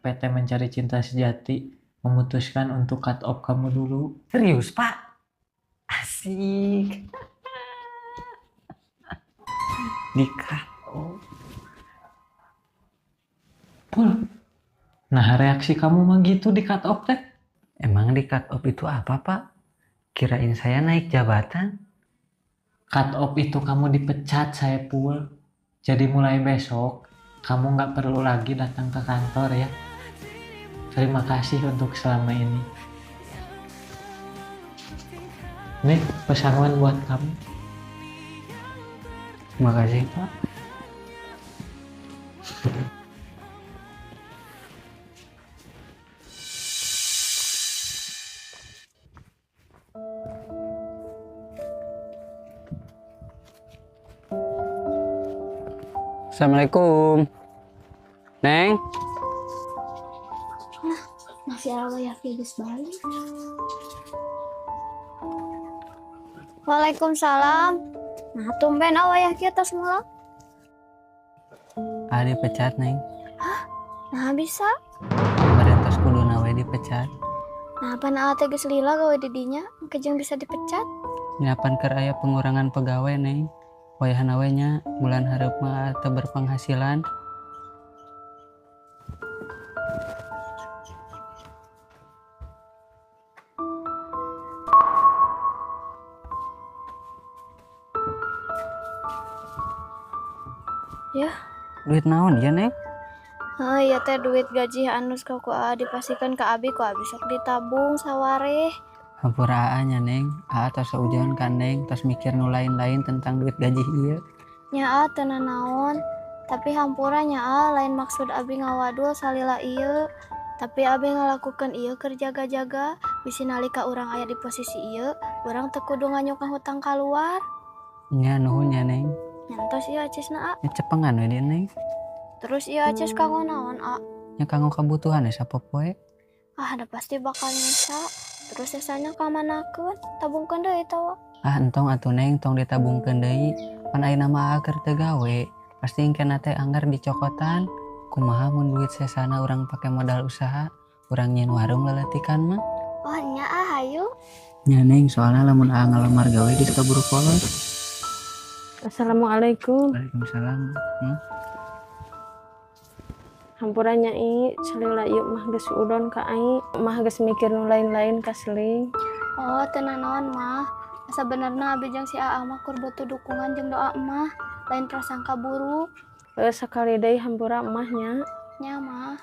PT Mencari Cinta Sejati memutuskan untuk cut off kamu dulu. Serius, Pak? Asik. Di cut off. Nah, reaksi kamu mah gitu di cut off teh. Emang di cut off itu apa, Pak? Kirain saya naik jabatan. Cut off itu kamu dipecat, Saepul. Jadi mulai besok, kamu nggak perlu lagi datang ke kantor ya. Terima kasih untuk selama ini. Nih, pesangon buat kamu. Terima kasih, Pak. Assalamualaikum. Neng. Masih awal ya Fidus balik. Waalaikumsalam. Nah, tumben awal ya kita semula. Dipecat, Neng. Nah, bisa. Parentos kudu nawe dipecat. Nah, apa na tegas lila gawe didinya, kejeng bisa dipecat. Nyiapan keur aya pengurangan pegawai, Neng. Wayah nawenya bulan hareup mah teu berpenghasilan. Ya. Duit naon ya, Neng? Iya teh duit gaji anu ka ku dipasikeun ka abi ku abi sok ditabung sawareh. Hampura nya, Neng. Tos saujuan kan, Neng. Tos mikir nu lain-lain tentang duit gaji ieu. Nya teu naon. Tapi hampura nya lain maksud abi ngawadul salila ieu. Tapi abi ngalakukeun ieu keur jaga-jaga bisi nalika urang aya di posisi ieu, urang teu kudu nganyukang hutang kaluar. Nya nuhun ya, Neng. Nyantos ieu acisna Cepengan we dia, Neng. Terus ieu acis kanggo naon Nya kanggo kebutuhan sapopoe. Ada pasti bakal nyesa. Terus sesanya kamanakeun? Tabungkeun deui tawa. Entong atuh, Neng, tong ditabungkeun deui. Pan ayeuna mah keur teu gawe. Pasti engkena teh anggar dicokotan. Kumaha mun duit sesana urang pake modal usaha, urang nyeun warung leletikan mah. Oh nya hayu. Nya, Neng, soalnya lamun ngalamar gawe geus kaburu polos. Assalamualaikum. Waalaikumsalam. Hampura nyai salila ieu mah geus udon ka ai, mah geus mikir nu lain-lain ka seling. Oh teu naon mah. Sabenerna abi jeung si Aa mah kur butuh dukungan jeung doa mah, lain prasangka buruk. Sakali deui hampura emahnya. Nya mah.